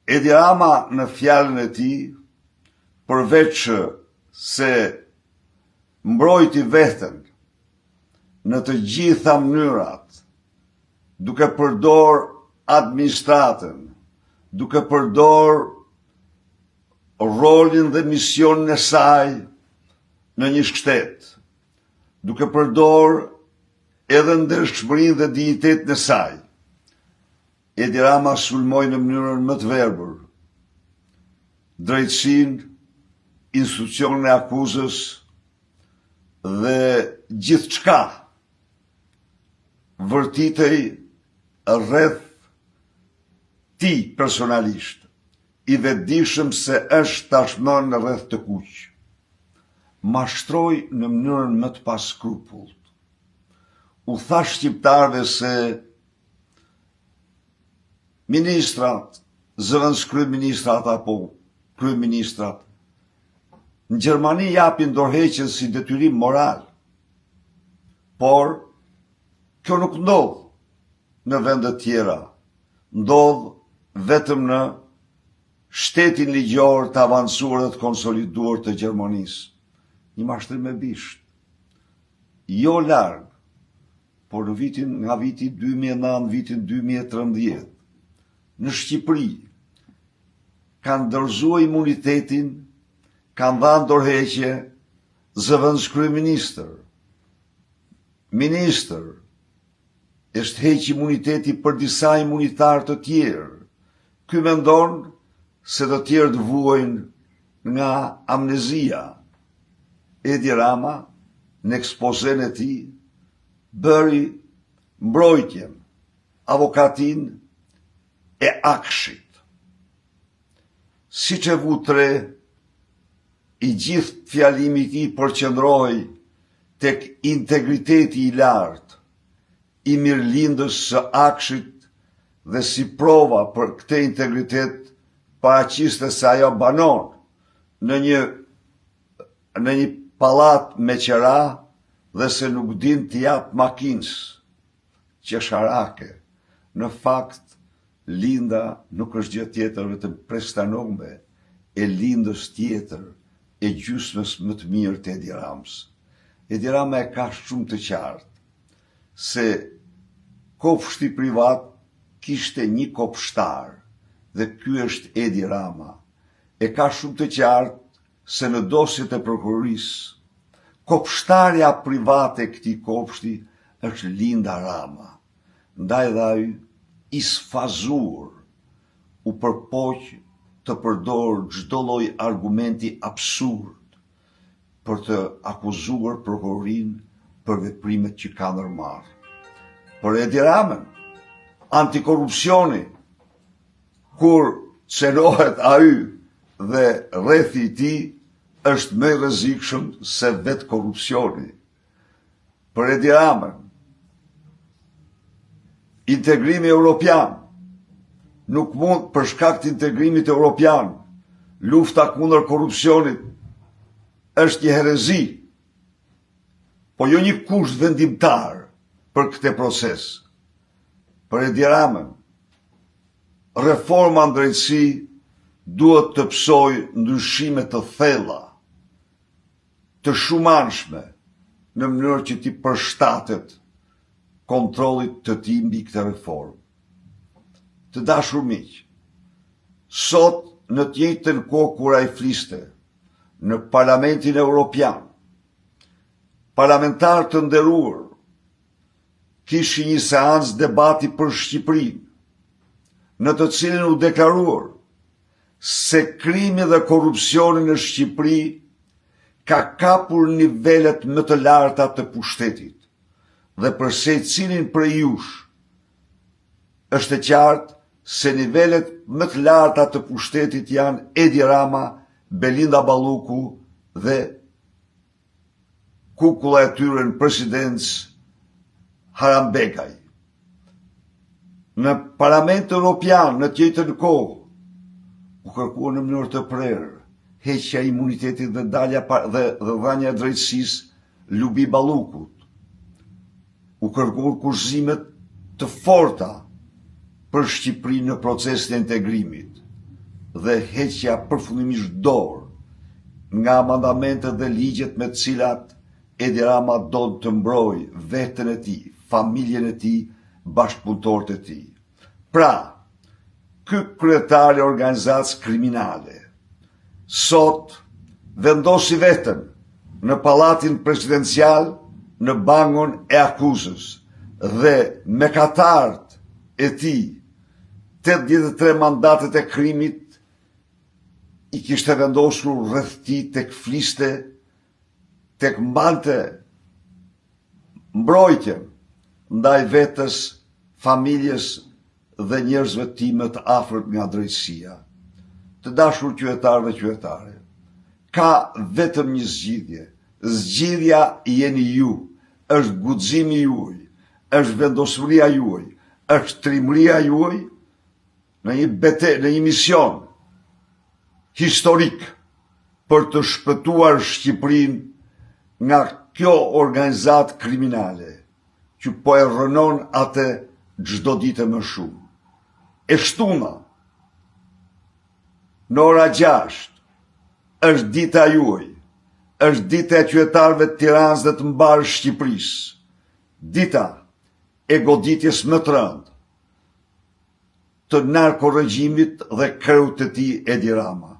Edi Rama në fjalën e tij, përveç se mbrojti veten në të gjitha mënyrat, duke përdor administratën, duke përdor rolin dhe misionin e saj në një shtet, duke përdor edhe ndershmërinë dhe dinjitetin e saj, Edi Rama sulmoi në mënyrën më të verbër drejtësinë, institucionin e akuzës dhe gjithçka vërtitej rreth tij personalisht, i vetëdijshëm se është tashmë në rreth të kuq. Mashtroi në mënyrën më të paskrupullt. U tha shqiptarëve se ministrat, zëvendës kryeministrat apo kryeministrat, në Gjermani japin dorëheqjen si detyrim moral, por kjo nuk ndodh në vende tjera, ndodh vetëm në shtetin ligjor të avancuar dhe të konsoliduar të Gjermanisë. Një mashtrim e bisht, jo larg, por nga viti 2009, vitin 2013, në Shqipëri, kanë dorëzuar imunitetin, kanë dhënë dorëheqje zëvendës kryeministër. Ministër, është heq imuniteti për disa imunitarë të tjerë. Ky mendon se të tjerët vuajnë nga amnezia. Edi Rama, në ekspozen e tij, bëri mbrojtjen, avokatin e akshit. Siç e vu tre, i gjithë fjalimi i tij përqendrohej tek integriteti i lartë i mirëlindës së akshit dhe si prova për këtë integritet paraqiste se ajo banon në një pallat me qera dhe se nuk din të jap makinës qesharake. Në fakt, Linda nuk është gjë tjetër vetëm prestanome e lindës tjetër e gjysmës më të mirë të Edi Ramës. Edi Rama e ka shumë të qartë se kopshti privat kishte një kopshtar dhe ky është Edi Rama. E ka shumë të qartë se në dosjet e prokurorisë, kopshtarja private e këtij kopshti është Linda Rama. Ndaj dhe ai i sfazuar u përpoq të përdor çdo lloj argumenti absurd për të akuzuar prokurorinë për veprimet që ka ndërmarrë. Por Edi Ramën, antikorrupsioni, kur çelohet ai dhe rrethi i tij është më i rrezikshëm se vetë korrupsioni. Për Edi Ramën, integrimi europian nuk mund, për shkak të integrimit europian, lufta kundër korrupsionit është një herezi, po jo një kusht vendimtar për këtë proces. Për Edi Ramën, reforma në drejtësi duhet të psojë ndryshime të thella, të shumanshme, në mënyrë që t'i përshtatet kontrollit të tij mbi këtë reformë. Të dashur miq, sot në të njëjtën kohë kur ai fliste në Parlamentin Evropian, parlamentarë të nderuar kishin një seancë debati për Shqipërinë, në të cilin u deklaruar se krimi dhe korrupsioni në Shqipëri ka kapur nivelet më të larta të pushtetit. Dhe për secilin prej jush, është e qartë se nivelet më të larta të pushtetit janë Edi Rama, Belinda Balluku dhe kukulla e tyre në presidencë Harambegaj. Në Parlamentin Evropian, në të njëjtën kohë, u kërkuar në mënyrë të prerë heqja e imunitetit dhe dhënia e drejtësisë Lubi Ballukut. U kërkuar kurzimet të forta për Shqipërinë në procesin e integrimit. dhe heqja përfundimisht dorë nga mandamentet dhe ligjet me të cilat Edi Rama do të mbrojë veten e tij, familjen e tij, bashkëpunëtorët e tij. Pra, ky kryetar i organizatës kriminale sot vendosi veten në pallatin presidencial në bangun e akuzës dhe me katarët e tij 83 mandatet e krimit i kishte vendosur rreth tij tek fliste, tek mbante mbrojtje ndaj vetës, familjes dhe njerëzve të tij më të afërt nga drejtësia. Të dashur qytetarë dhe qytetare, ka vetëm një zgjidhje. Zgjidhja jeni ju, është guximi juaj, është vendosmëria juaj, është trimëria juaj në një mision historik për të shpëtuar Shqipërinë nga kjo organizatë kriminale që po e rënon atë çdo ditë më shumë. E shtuna, në ora 6, është dita juaj, është dita e qytetarëve të Tiranës dhe të mbarë Shqipërisë, dita e goditjes më të rëndë të narkoregjimit dhe kreut të tij Edi Rama.